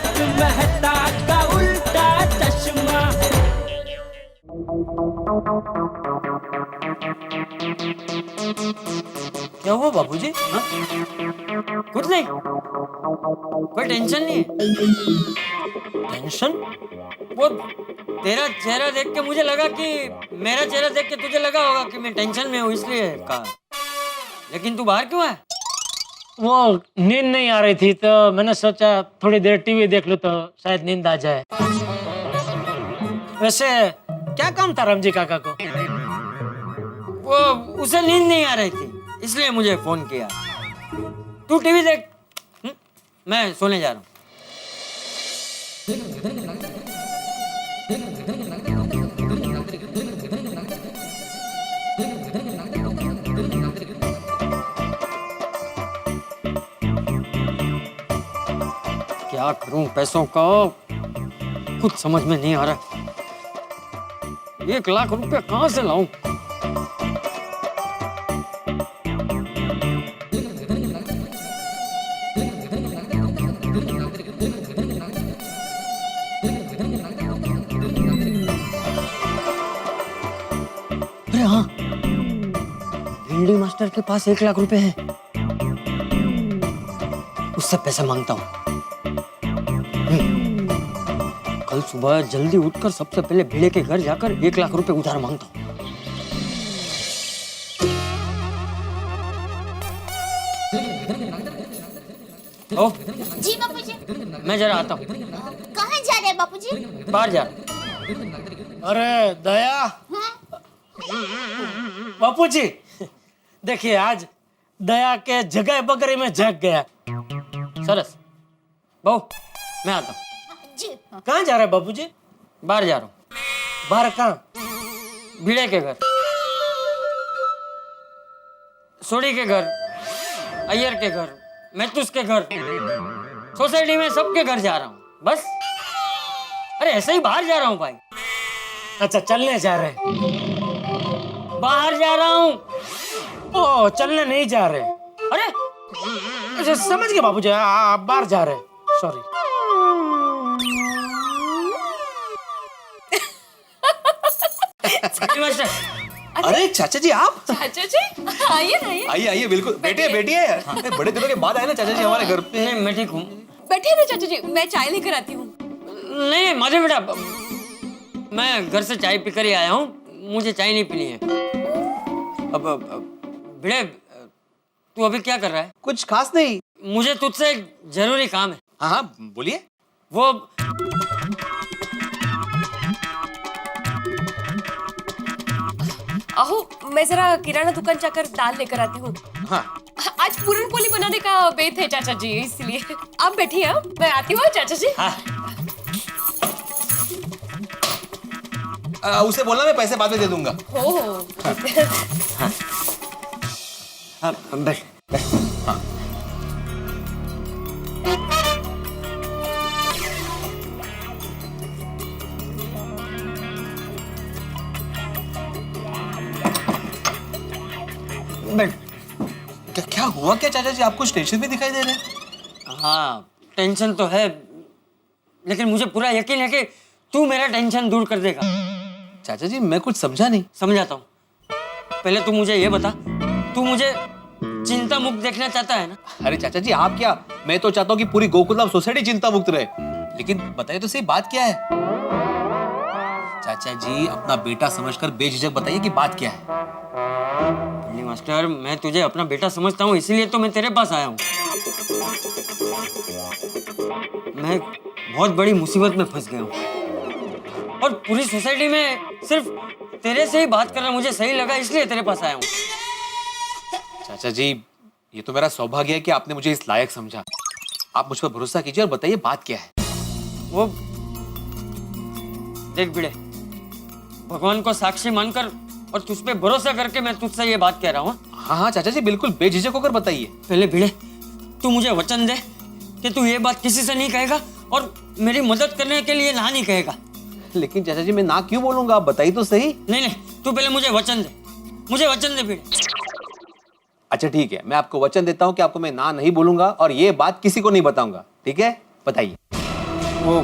तारक मेहता का उल्टा चश्मा। क्या हुआ बाबूजी? हाँ? कुछ नहीं, कोई टेंशन नहीं है। टेंशन? वो तेरा चेहरा देख के मुझे लगा कि मेरा चेहरा देख के तुझे लगा होगा कि मैं टेंशन में हूँ, इसलिए कहा। लेकिन तू बाहर क्यों है? वो नींद नहीं आ रही थी तो मैंने सोचा थोड़ी देर टीवी देख लूं तो शायद नींद आ जाए। वैसे क्या काम था रामजी काका को? वो उसे नींद नहीं आ रही थी, इसलिए मुझे फोन किया। तू टीवी देख, मैं सोने जा रहा हूँ। क्या करूं पैसों का, कुछ समझ में नहीं आ रहा। 1 लाख रुपए कहां से लाऊं? अरे हाँ, भिंडी मास्टर के पास 1 लाख रुपए हैं। उससे पैसे मांगता हूँ। कल सुबह जल्दी उठकर सबसे पहले भिड़े के घर जाकर 1 लाख रुपए उधार मांगता हूँ। ओ, जी बापूजी। मैं जरा आता हूँ। कहाँ जा रहे हैं बापूजी? बाहर जा रहा। अरे दया, हाँ? बापूजी देखिए आज दया के जगह बगरी में जग गया। सरस बहू, मैं आता हूँ। जी। कहाँ जा रहे हैं बापूजी? बाहर जा रहा हूँ। बाहर कहाँ? भिड़े के घर, सोडी के घर, अय्यर के घर, मैथुस के घर, सोसाइटी में सबके घर जा रहा हूँ बस। अरे ऐसे ही बाहर जा रहा हूँ भाई। अच्छा चलने जा रहे हैं? बाहर जा रहा हूँ। ओ चलने नहीं जा रहे। अरे अच्छा समझ गए बाबूजी, आप बाहर जा रहे हैं। सॉरी। मास्टर, अरे चाचा जी आप? चाचा जी आइए ना, आइए आइए आइए, बिल्कुल बैठिए बैठिए। अरे, बड़े दिनों के बाद आए ना चाचा जी हमारे घर पे। नहीं मैं ठीक हूँ। बैठिए ना चाचा जी, मैं चाय लेकर आती हूँ। नहीं माधव बेटा, मैं घर से चाय पीकर ही आया हूँ, मुझे चाय नहीं पीनी है। अब भिड़े, तू अभी क्या कर रहा है? कुछ खास नहीं। मुझे तुझसे एक जरूरी काम है। हाँ हाँ बोलिए। वो आहो, मैं जरा किराना दुकान जाकर दाल लेकर आती हूँ। हाँ आज पूरन पोली बनाने का बेत है चाचा जी, इसलिए आप बैठिए। आप मैं आती हूँ चाचा जी। हाँ, उसे बोलना मैं पैसे बाद में दे दूंगा। हो हाँ, बैठ बैठ। हाँ बैठ। क्या क्या हुआ क्या चाचा जी, आप कुछ टेंशन भी दिखाई दे रहे हैं? हाँ टेंशन तो है, लेकिन मुझे पूरा यकीन है कि तू मेरा टेंशन दूर कर देगा। चाचा जी मैं कुछ समझा नहीं। समझाता हूँ। पहले तू मुझे ये बता, तू मुझे चिंता मुक्त देखना चाहता है ना? अरे चाचा जी आप क्या, मैं तो चाहता हूँ कि पूरी गोकुलधाम सोसाइटी चिंता मुक्त रहे। लेकिन बताइए तो सही बात क्या है? चाचा जी अपना बेटा समझकर बेझिझक बताइए कि बात क्या है। मास्टर, मैं तुझे अपना बेटा समझता हूँ, इसीलिए तो मैं तेरे पास आया हूँ। मैं बहुत बड़ी मुसीबत में फंस गया हूँ और पूरी सोसाइटी में सिर्फ तेरे से ही बात करना मुझे सही लगा, इसलिए तेरे पास आया हूँ। चाचा जी ये तो मेरा सौभाग्य है कि आपने मुझे इस लायक समझा। आप मुझ पर भरोसा कीजिए और बताइए बात क्या है। वो देख भिड़े, भगवान को साक्षी मानकर और तुझ पे भरोसा करके मैं तुझसे ये बात कह रहा हूँ। हाँ हाँ चाचा जी बिल्कुल बेझिझक होकर बताइए। पहले भिड़े, तू मुझे वचन दे कि तू ये बात किसी से नहीं कहेगा और मेरी मदद करने के लिए ना नहीं कहेगा। लेकिन चाचा जी मैं ना क्यों बोलूंगा, आप बताइए तो सही। नहीं नहीं, तू पहले मुझे वचन दे, मुझे वचन दे भिड़े। अच्छा ठीक है, मैं आपको वचन देता हूँ कि आपको मैं ना नहीं बोलूंगा और ये बात किसी को नहीं बताऊंगा। ठीक है बताइए। वो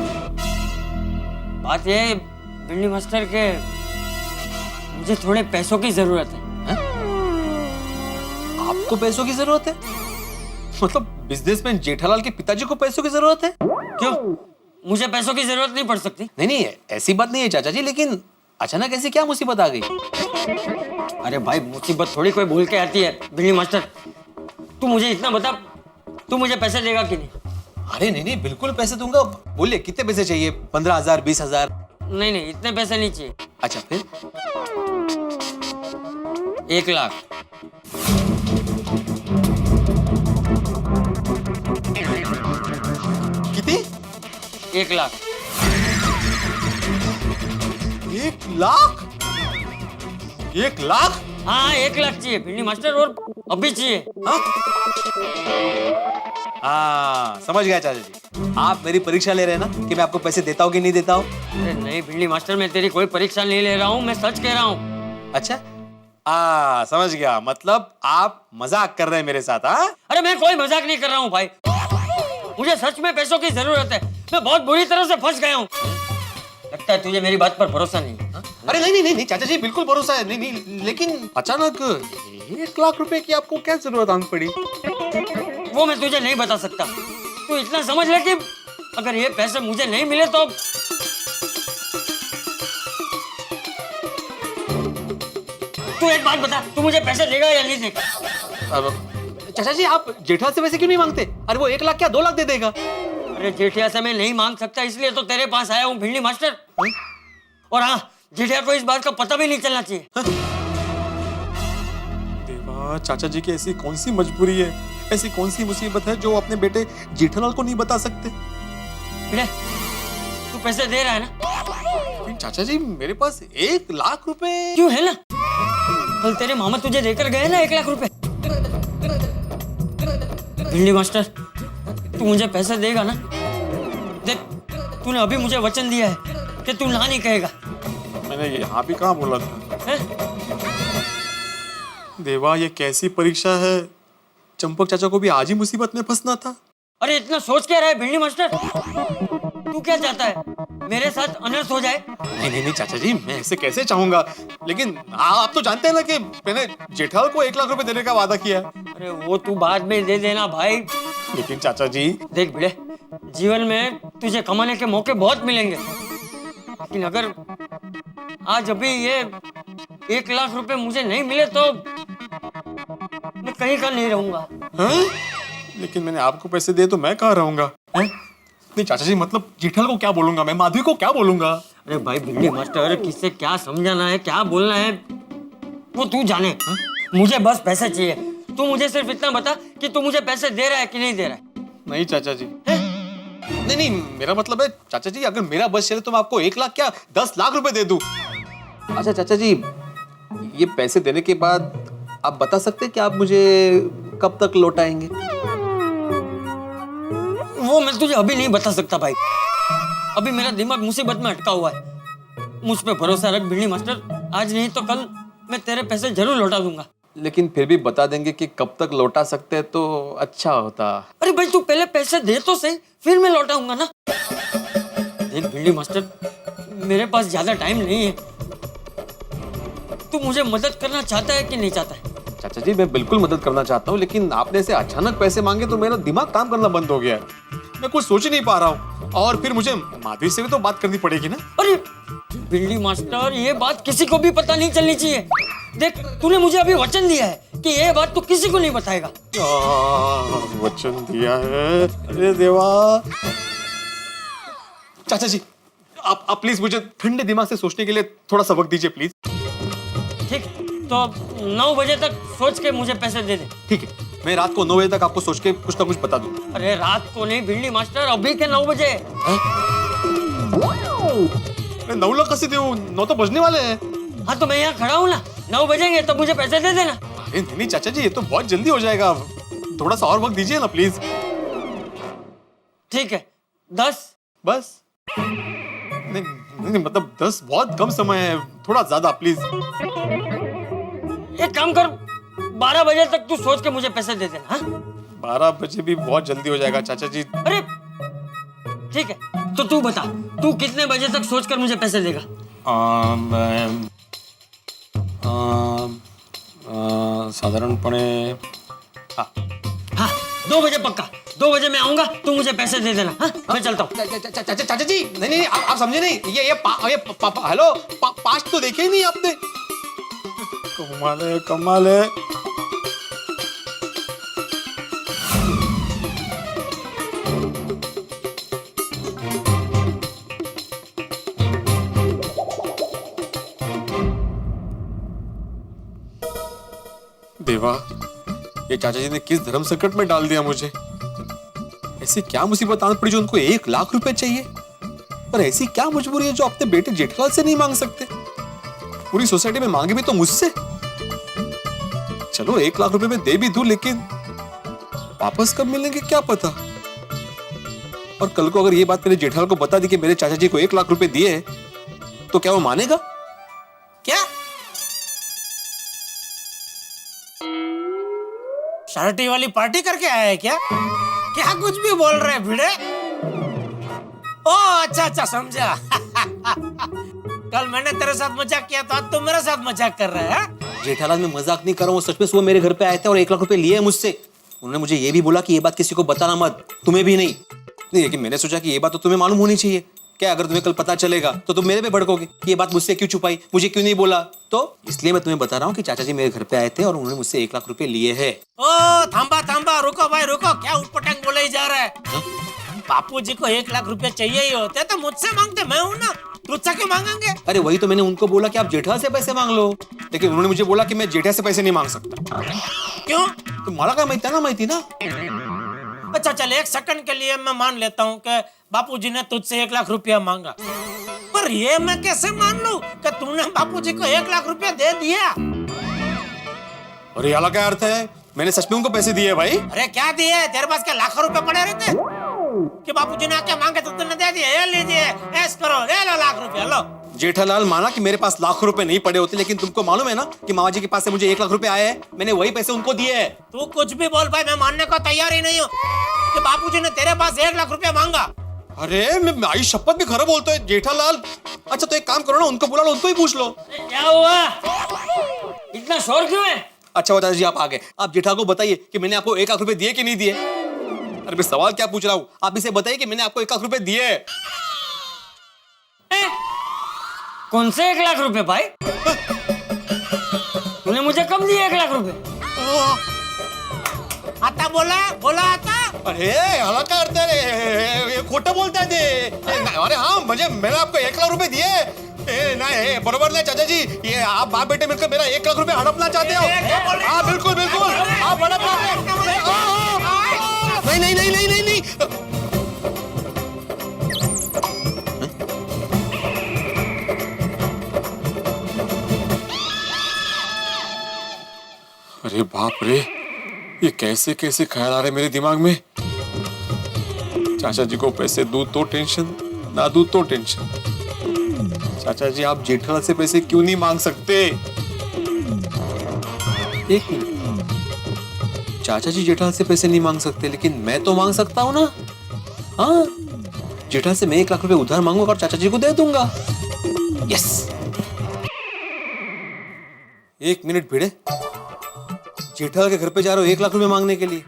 बात ये है, भिंडी मास्टर के मुझे थोड़े पैसों की जरूरत है। आपको पैसों की जरूरत है? मतलब बिजनेसमैन जेठालाल के पिताजी को पैसों की जरूरत है? क्यों, मुझे पैसों की जरूरत नहीं पड़ सकती? नहीं नहीं, ऐसी बात नहीं है चाचा जी, लेकिन अचानक ऐसी क्या मुसीबत आ गई? अरे भाई, मुसीबत थोड़ी कोई भूल के आती है। भिंडी मास्टर, तू मुझे इतना बता, तू मुझे पैसे देगा कि नहीं? अरे नहीं नहीं, बिल्कुल पैसे दूंगा। बोलिए कितने पैसे चाहिए? 15,000, 20,000? नहीं नहीं, इतने पैसे नहीं चाहिए। अच्छा फिर? 1 लाख। कितनी? 1 लाख। 1 लाख? 1 लाख? हाँ, 1 लाख चाहिए भिंडी मास्टर, और अभी चाहिए। हाँ समझ गया चाचा जी। आप मेरी परीक्षा ले रहे हैं ना कि मैं आपको पैसे देता हूँ कि नहीं देता हूँ? अरे नहीं भिंडी मास्टर, मैं तेरी कोई परीक्षा नहीं ले रहा हूँ, मैं सच कह रहा हूँ। अच्छा, समझ गया। मतलब आप मजाक कर रहे हैं मेरे साथ? हाँ, अरे मैं कोई मजाक नहीं कर रहा हूँ भाई, मुझे सच में पैसों की जरूरत है। मैं बहुत बुरी तरह से फंस गया हूँ। लगता है तुझे मेरी बात पर भरोसा नहीं है। अरे नहीं नहीं नहीं चाचा जी, बिल्कुल भरोसा है। नहीं नहीं, लेकिन अचानक 1 लाख रुपए की आपको क्या जरूरत आन पड़ी? वो मैं तुझे नहीं बता सकता। तू इतना समझ ले कि अगर ये पैसे मुझे नहीं मिले तो तू एक बात बता, तू मुझे पैसे देगा या नहीं देगा? अब चाचा जी, आप जेठा से वैसे क्यों नहीं मांगते? अरे वो 1 लाख क्या 2 लाख दे देगा? अरे जेठिया से मैं नहीं मांग सकता, इसलिए तो तेरे पास आया हूँ भिंडी मास्टर। और हाँ, जेठिया को इस बात का पता भी नहीं चलना चाहिए। देवा, चाचा जी की ऐसी कौन सी मजबूरी है, ऐसी कौन सी मुसीबत है जो अपने बेटे जेठालाल को नहीं बता सकते? ले, तू पैसे दे रहा है ना? लेकिन चाचा जी, मेरे पास 1 लाख रुपए क्यों है ना? कल तेरे मामा तुझे देकर गए ना 1 लाख रुपए। भिंडी मास्टर, तू मुझे पैसे देगा ना? देख, तूने अभी मुझे वचन दिया है कि तू ना नहीं कहेगा। मैंने यहाँ भी कहाँ बोला था? है? देवा, ये कैसी परीक्षा है? चंपक चाचा को भी आज ही मुसीबत में फंसना था। अरे इतना सोच क्या रहा है भिंडी मास्टर? तू क्या चाहता है, मेरे साथ अनर्थ हो जाए? नहीं नहीं नहीं चाचा जी, मैं ऐसे कैसे चाहूंगा। लेकिन आप तो जानते हैं ना कि मैंने जेठालाल को 1 लाख रुपए देने का वादा किया है। अरे वो तू बाद में दे देना भाई। लेकिन चाचा जी, देख भिड़े, जीवन में तुझे कमाने के मौके बहुत मिलेंगे, लेकिन अगर आज अभी ये 1 लाख रुपए मुझे नहीं मिले तो मैं कहीं का नहीं रहूंगा। हैं? लेकिन मैंने आपको पैसे दिए तो मैं कहाँ रहूंगा? हैं? नहीं चाचा जी, मतलब जेठालाल को क्या बोलूंगा मैं? माधवी को क्या बोलूंगा? अरे भाई भिंडी मास्टर, किससे क्या समझाना है, क्या बोलना है, वो तू जाने। मुझे बस पैसे चाहिए। तू मुझे सिर्फ इतना बता कि तू मुझे पैसे दे रहा है कि नहीं दे रहा है। नहीं चाचा जी, नहीं नहीं, मेरा मतलब है चाचा जी, अगर मेरा बस चले तो मैं आपको 1 लाख क्या 10 लाख रुपए दे दूं। अच्छा चाचा जी, ये पैसे देने के बाद आप बता सकते हैं कि आप मुझे कब तक लौटाएंगे? वो मैं तुझे अभी नहीं बता सकता भाई, अभी मेरा दिमाग मुसीबत में अटका हुआ है। मुझ पे भरोसा रख भिंडी मास्टर, आज नहीं तो कल मैं तेरे पैसे जरूर लौटा दूंगा। लेकिन फिर भी बता देंगे कि कब तक लौटा सकते हैं तो अच्छा होता। अरे भाई तू पहले पैसे दे तो सही, फिर मैं लौटाऊंगा ना। देख भिंडी मास्टर, मेरे पास ज्यादा टाइम नहीं है। तू मुझे मदद करना चाहता है कि नहीं चाहता है? चाचा जी, मैं बिल्कुल मदद करना चाहता हूँ, लेकिन आपने ऐसे अचानक पैसे मांगे तो मेरा दिमाग काम करना बंद हो गया है। मैं कुछ सोच ही नहीं पा रहा हूँ, और फिर मुझे माधवी से भी तो बात करनी पड़ेगी ना। अरे भिंडी मास्टर, ये बात किसी को भी पता नहीं चलनी चाहिए। देख, तूने मुझे अभी वचन दिया है कि ये बात तू किसी को नहीं बताएगा। वचन दिया है? अरे देवा। चाचा जी, आप प्लीज मुझे ठंडे दिमाग से सोचने के लिए थोड़ा सा वक्त दीजिए प्लीज। ठीक, तो 9 बजे तक सोच के मुझे पैसे दे दे। ठीक है, मैं रात को 9 बजे तक आपको सोच के कुछ ना कुछ बता दूँ। अरे रात को नहीं भिंडी मास्टर, अभी के 9 बजे। 9 लाख कैसे दूँ? 9 तो बजने वाले हैं। हाँ तो मैं यहाँ खड़ा हूँ ना, 9 बजेंगे तो मुझे पैसे दे देना। अरे नहीं चाचा जी, ये तो बहुत जल्दी हो जाएगा, थोड़ा सा और वक्त दीजिए ना प्लीज। ठीक है, 10। बस? नहीं, मतलब 10 बहुत कम समय है, थोड़ा ज्यादा प्लीज। एक काम कर, 12 बजे तक तू सोच के मुझे पैसे दे देना। हाँ? 12 बजे भी बहुत जल्दी हो जाएगा चाचा जी। अरे ठीक है, तो तू बता, तू कितने बजे तक सोचकर मुझे पैसे देगा? साधारणपणे हाँ, 2 बजे पक्का। 2 बजे मैं आऊंगा, तू मुझे पैसे दे देना। हाँ, मैं चलता हूँ। चाचा जी, नहीं आप समझे नहीं, हेलो, 5 तो देखे ही नहीं आपने। कमाल है। देवा, ये चाचा जी ने किस धर्म संकट में डाल दिया मुझे। ऐसी क्या मुसीबत आन पड़ी जो उनको 1 लाख रुपए चाहिए, पर ऐसी क्या मजबूरी है जो अपने बेटे जेठालाल से नहीं मांग सकते। पूरी सोसाइटी में मांगे भी तो मुझसे। चलो 1 लाख रुपए में दे भी दूं, लेकिन वापस कब मिलेंगे क्या पता। और कल को अगर ये बात मेरे जेठालाल को बता दी कि मेरे चाचा जी को 1 लाख रुपए दिए, तो क्या वो मानेगा? क्या शार्टी वाली पार्टी करके आया है क्या? क्या कुछ भी बोल रहे हैं भिड़े? ओ अच्छा समझा। कल मैंने तेरे साथ मजाक किया तो आज तुम मेरे साथ मजाक कर रहे हैं? जेठालाल, मैं मजाक नहीं कर रहा हूँ, सच में सुबह मेरे घर पे आए थे और 1 लाख रुपए लिए मुझसे। उन्होंने मुझे ये भी बोला कि ये बात किसी को बताना मत, तुम्हें भी नहीं। लेकिन मैंने सोचा कि ये बात तो तुम्हें मालूम होनी चाहिए। क्या अगर तुम्हें कल पता चलेगा तो तुम मेरे पे भड़कोगे कि ये बात मुझसे क्यों छुपाई, मुझे क्यों नहीं बोला। तो इसलिए मैं तुम्हें बता रहा हूँ कि चाचा जी मेरे घर पे आए थे और उन्होंने मुझसे 1 लाख रुपए लिए हैं। ओ थांबा, रुको भाई रुको, क्या उटपटांग बोले ही जा रहा है? बापूजी को 1 लाख रुपए चाहिए ही होते तो मुझसे मांगते, मैं हूँ ना, तुझसे क्यों मांगेंगे? अरे वही तो मैंने उनको बोला कि आप जेठा से पैसे मांग लो, लेकिन उन्होंने मुझे बोला कि मैं जेठा से पैसे नहीं मांग सकता। क्यों? तो मला काय माहिती ना। अच्छा चल, 1 सेकंड के लिए मैं मान लेता हूँ कि बापूजी ने तुझसे 1 लाख रुपया मांगा, पर ये मैं कैसे मान लूं कि तूने बापूजी को 1 लाख रुपया दे दिया? अरे याला क्या अर्थ है? मैंने सच में उनको पैसे दिए भाई। अरे क्या दिए? तेरे पास क्या लाखों रुपए पड़े रहते कि बापूजी ने आके मांगे तो तूने दे दिए? ये लीजिए, ऐश करो, ले लो लाख रुपया, लो। जेठालाल माना कि मेरे पास लाखों रुपए नहीं पड़े होते, लेकिन तुमको मालूम है ना कि मामा जी के पास से मुझे 1 लाख रुपए आए हैं, मैंने वही पैसे उनको दिए हैं। तू कुछ भी बोल भाई, मैं मानने को तैयार ही नहीं हूँ कि बापूजी ने तेरे पास 1 लाख रुपया मांगा। अरे मैं आई शपथ भी खराब बोलता है जेठालाल। अच्छा तो एक काम करो ना, उनको बुला लो, उनको ही पूछ लो। क्या हुआ? इतना शोर क्यों है? अच्छा चाचा जी आप आ गए, आप जेठा को बताइए कि मैंने आपको 1 लाख रुपए दिए कि नहीं दिए। अरे मैं सवाल क्या पूछ रहा हूँ, आप इसे बताइए कि मैंने आपको 1 लाख रुपए दिए। कौन से 1 लाख रुपए भाई? तूने मुझे कब दिए 1 लाख रुपए? आता बोला आता। अरे हाला काय अर्थ आहे? खोटं बोलताय ते। अरे हाँ मैंने आपको 1 लाख रुपए दिए। नहीं बरोबर नहीं चाचा जी, ये आप बाप बेटे मिलकर मेरा 1 लाख रुपए हड़पना चाहते हो। हाँ बिल्कुल आप हड़पना। नहीं। अरे बाप रे, ये कैसे ख्याल आ रहे मेरे दिमाग में। चाचा जी को पैसे दूं तो टेंशन, ना दूं तो टेंशन। चाचा जी आप जेठालाल से पैसे क्यों नहीं मांग सकते? एक मिनट, चाचा जी जेठालाल से पैसे नहीं मांग सकते, लेकिन मैं तो मांग सकता हूं ना। हाँ, जेठालाल से मैं 1 लाख रुपए उधार मांगूंगा और चाचा जी को दे दूंगा। यस। 1 मिनट भिड़े, जेठालाल के घर पे जा रहे हो 1 लाख रुपए मांगने के लिए?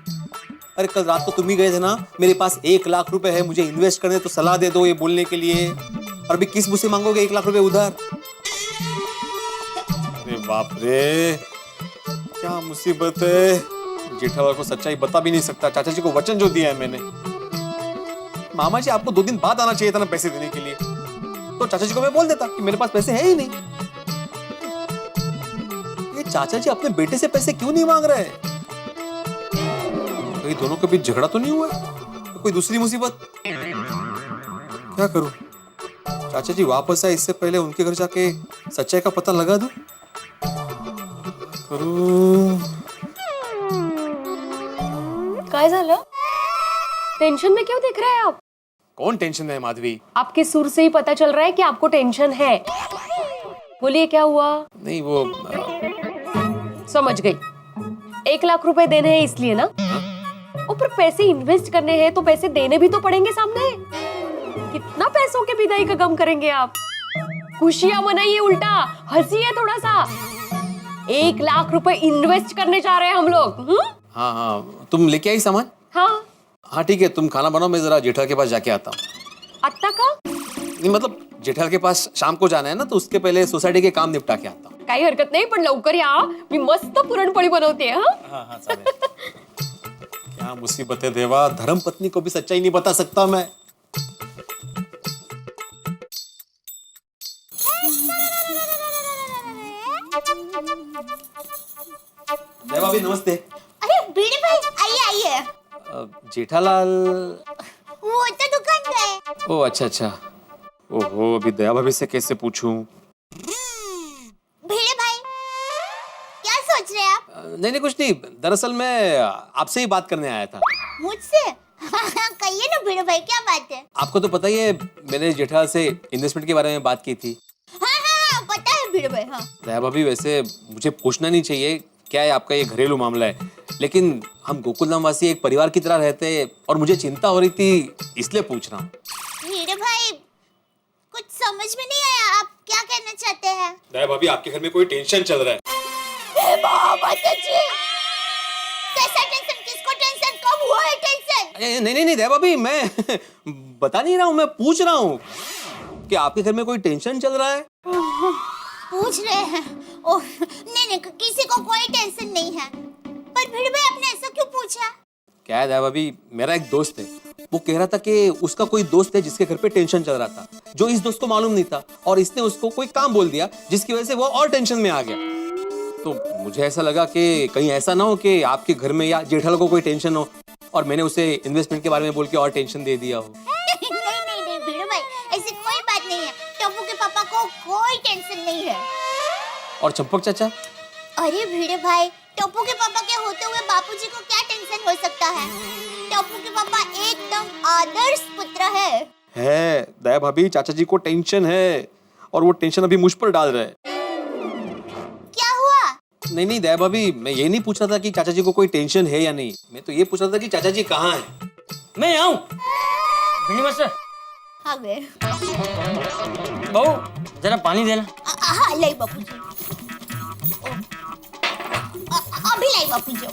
अरे कल रात को तुम ही गए थे ना, मेरे पास 1 लाख रुपए है, मुझे इन्वेस्ट करने तो सलाह दे दो ये बोलने के लिए, और अभी किस मुझसे मांगोगे 1 लाख रुपए उधार? अरे बाप रे, क्या मुसीबत है। जेठालाल को सच्चाई बता भी नहीं सकता, चाचा जी को वचन जो दिया है मैंने। मामा जी आपको 2 दिन बाद आना चाहिए था ना पैसे देने के लिए, तो चाचा जी को मैं बोल देता कि मेरे पास पैसे है ही नहीं। ये चाचा जी अपने बेटे से पैसे क्यों नहीं मांग रहे? कहीं दोनों के बीच झगड़ा तो नहीं हुआ? कोई दूसरी मुसीबत? क्या करूं? चाचा जी वापस आए इससे पहले उनके घर जाके सच्चाई का पता लगा दूं? करूं? काय झालं? टेंशन में क्यों दिख रहे हैं आप? कौन टेंशन है माधवी? आपके सुर से ही पता चल रहा है कि आपको टेंशन है। बोलिए क्या हुआ? नहीं वो समझ गई, 1 लाख रुपए देने हैं इसलिए ना? ऊपर पैसे इन्वेस्ट करने हैं तो पैसे देने भी तो पड़ेंगे सामने। कितना पैसों के विदाई का गम करेंगे आप? खुशियां मनाइए, उल्टा हंसिए थोड़ा सा। 1 लाख रुपए इन्वेस्ट करने जा रहे हैं हम लोग। हाँ हाँ, तुम लेके आई सामान? हाँ। हाँ ठीक है, तुम खाना बनाओ, मैं जरा जेठाल के पास जाके आता हूँ। आत्ता का? नहीं मतलब जेठाल के पास शाम को जाना है ना, तो उसके पहले सोसायटी के काम निपटा के आता हूँ। काही हरकत नाही, पण लवकर या, मी मस्त पुरणपोळी बनवते। हाँ हाँ क्या मुसीबत है देवा, धर्म पत्नी को भी सच्चाई नहीं बता सकता मैं। देवा भी नमस्ते। अरे भिड़े भाई, आइए आइए। जेठालाल वो तो दुकान पे है। ओ अच्छा अच्छा। ओहो, अभी दया भाभी से कैसे पूछूं? भिड़े भाई, क्या सोच रहे हैं आप? नहीं नहीं कुछ नहीं, दरअसल मैं आपसे ही बात करने आया था। मुझसे? कहिए ना भिड़े भाई, क्या बात है? आपको तो पता ही है, मैंने जेठालाल से इन्वेस्टमेंट के बारे में बात की थी। हाँ, पता है भिड़े भाई। हाँ। दया भाभी, वैसे मुझे पूछना नहीं चाहिए, क्या है आपका ये घरेलू मामला है, लेकिन हम गोकुल धाम वासी एक परिवार की तरह रहते हैं और मुझे चिंता हो रही थी, इसलिए पूछ रहा हूँ। भिड़े भाई, कुछ समझ में नहीं आया, आप क्या कहना चाहते हैं? दया भाभी, आपके घर में कोई टेंशन चल रहा है। ए बाबा जी, कैसा टेंशन? किसको टेंशन? कब हुआ है टेंशन? अरे नहीं नहीं नहीं दया भाभी, मैं बता नहीं रहा हूँ, मैं पूछ रहा हूँ कि आपके घर में कोई टेंशन चल रहा है। पूछ रहे हैं? ओह नहीं, किसी को कोई टेंशन नहीं है। पर भिड़ भाई, आपने ऐसा क्यों पूछा? क्या है दया भाभी, मेरा एक दोस्त है, वो कह रहा था कि उसका कोई दोस्त है जिसके घर पे टेंशन चल रहा था, जो इस दोस्त को मालूम नहीं था, और इसने उसको कोई काम बोल दिया जिसकी वजह से वो और टेंशन में आ गया। तो मुझे ऐसा लगा कि कहीं ऐसा ना हो कि आपके घर में या जेठालाल को कोई टेंशन हो और मैंने उसे इन्वेस्टमेंट के बारे में बोल के और टेंशन दे दिया हो। नहीं भिड़ भाई, ऐसी कोई बात नहीं है। टप्पू के पापा को कोई टेंशन नहीं है। और चंपक चाचा? अरे भिड़े भाई, टप्पू के पापा के होते हुए बापूजी को क्या टेंशन हो सकता है? टप्पू के पापा एकदम आदर्श पुत्र है। दया भाभी, चाचा जी को टेंशन है और वो टेंशन अभी मुझ पर डाल रहे हैं। क्या हुआ? नहीं नहीं दया भाभी, मैं ये नहीं पूछ रहा था कि चाचा जी को कोई टेंशन है या नहीं, मैं तो ये पूछ रहा था कि चाचा जी कहाँ हैं। मैं आऊं भिंडी मास्टर। हाँ गए। बहू जरा पानी देना। हाँ लाई बापूजी। अभी लाई बापूजी।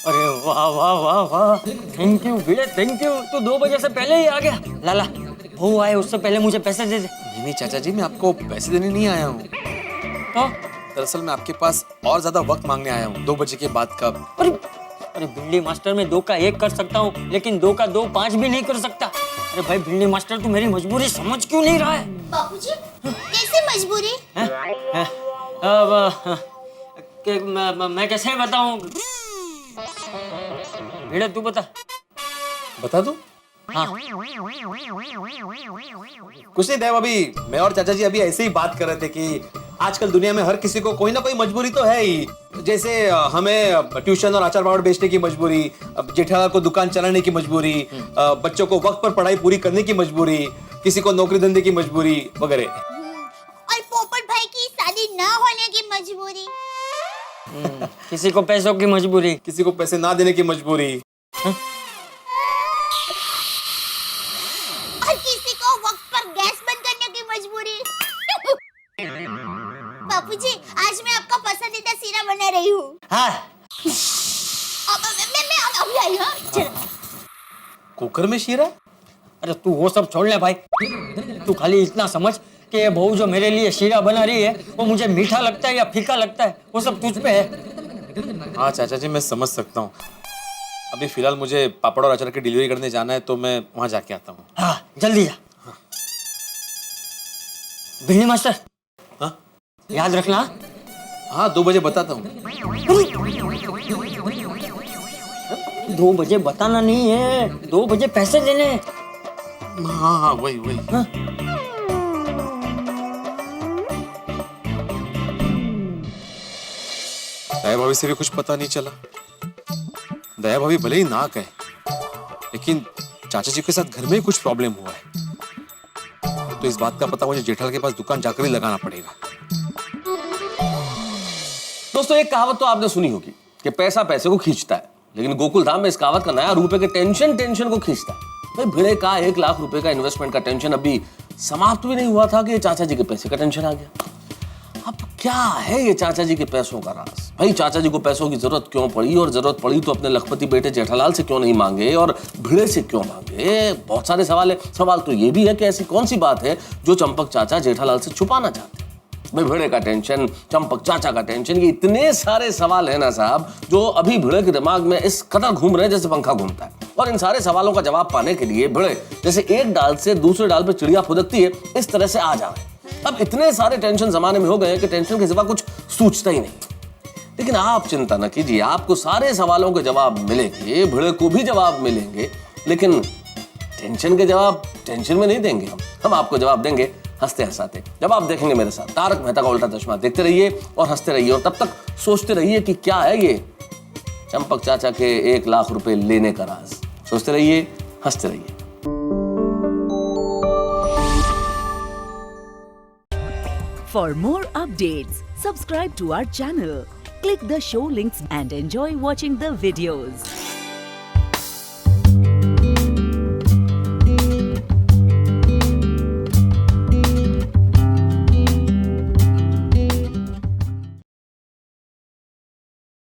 अरे वाह वाह वाह वाह, thank you Bhide, thank you. तू 2 बजे से पहले ही आ गया। लाला, बहू आए उससे पहले मुझे पैसे दे दे। नहीं चाचा जी, मैं आपको पैसे देने नहीं आया हूँ। तो दरअसल मैं आपके पास और ज्यादा वक्त मांगने आया हूँ, 2 बजे के बाद का। अरे भिंडी मास्टर, मैं 2 का 1 कर सकता हूँ, लेकिन 2 का 2 5 भी नहीं कर सकता। अरे भाई भिंडी मास्टर, तू मेरी मजबूरी समझ क्यों नहीं रहा है? बापूजी, कैसे मजबूरी? मैं कैसे बताऊं? भिड़े तू बता। बता दो। हाँ। कुछ नहीं दया भाभी, मैं और चाचा जी अभी ऐसे ही बात कर रहे थे कि आजकल दुनिया में हर किसी को कोई ना कोई मजबूरी तो है ही। जैसे हमें ट्यूशन और आचार बावड़ बेचने की मजबूरी, जेठालाल को दुकान चलाने की मजबूरी, बच्चों को वक्त पर पढ़ाई पूरी करने की मजबूरी, किसी को नौकरी धंधे की मजबूरी वगैरह। और पोपट भाई की शादी ना होने की मजबूरी। किसी को पैसों की मजबूरी, किसी को पैसे ना देने की मजबूरी। और किसी को वक्त पर गैस बंद करने की मजबूरी। बापूजी, आज मैं आपका पसंदीदा सीरा बना रही हूँ। हाँ। मैं अभी आई। हाँ चलो। कुकर में शीरा? अरे तू वो सब छोड़ ले भाई, तू खाली इतना समझ कि ये बहू जो मेरे लिए शीरा बना रही है वो मुझे मीठा लगता है या फीका लगता है, वो सब तुझ पे है। हाँ चाचा जी, मैं समझ सकता हूँ। अभी फिलहाल मुझे पापड़ और अचार की डिलीवरी करने जाना है, तो मैं वहां जाके आता हूँ। हाँ जल्दी जा। भिंडी मास्टर, हाँ याद रखना। हाँ 2 बजे बताता हूँ। 2 बजे बताना नहीं है, 2 बजे पैसे देने हैं। हाँ हाँ वही वही। हाँ? दया भाभी से भी कुछ पता नहीं चला। दया भाभी भले ही ना कहे, लेकिन चाचा जी के साथ घर में ही कुछ प्रॉब्लम हुआ है, तो इस बात का पता मुझे जेठालाल के पास दुकान जाकर ही लगाना पड़ेगा। दोस्तों, एक कहावत तो आपने सुनी होगी कि पैसा पैसे को खींचता है, लेकिन गोकुल धाम में इस कहावत का नया रूप है कि टेंशन टेंशन को खींचता है। भाई भिड़े का 1 लाख रुपए का इन्वेस्टमेंट का टेंशन अभी समाप्त भी नहीं हुआ था कि चाचा जी के पैसे का टेंशन आ गया। अब क्या है ये चाचा जी के पैसों का राज? भाई चाचा जी को पैसों की जरूरत क्यों पड़ी, और जरूरत पड़ी तो अपने लखपति बेटे जेठालाल से क्यों नहीं मांगे और भिड़े से क्यों मांगे? बहुत सारे सवाल है। सवाल तो ये भी है कि ऐसी कौन सी बात है जो चंपक चाचा जेठालाल से छुपाना चाहते हैं? भाई भिड़े का टेंशन, चंपक चाचा का टेंशन, ये इतने सारे सवाल है ना साहब जो अभी भिड़े के दिमाग में इस कदर घूम रहे हैं जैसे पंखा घूमता है। और इन सारे सवालों का जवाब पाने के लिए भिड़े जैसे एक डाल से दूसरे डाल पे चिड़िया फुदकती है, इस तरह से आ जा रहे हैं। अब इतने सारे टेंशन जमाने में हो गए कि टेंशन के सिवा कुछ सूझता ही नहीं। लेकिन आप चिंता न कीजिए, आपको सारे सवालों के जवाब मिलेंगे, भिड़े को भी जवाब मिलेंगे, लेकिन टेंशन के जवाब टेंशन में नहीं देंगे हम आपको जवाब देंगे हंसते हंसाते। जब आप देखेंगे मेरे साथ तारक मेहता का उल्टा चश्मा, देखते रहिए और हंसते रहिए, और तब तक सोचते रहिए कि क्या है ये चंपक चाचा के 1 लाख रुपए लेने का राज। सोचते रहिए, हंसते रहिए। For more updates, subscribe to our channel, click the show links and enjoy watching the videos.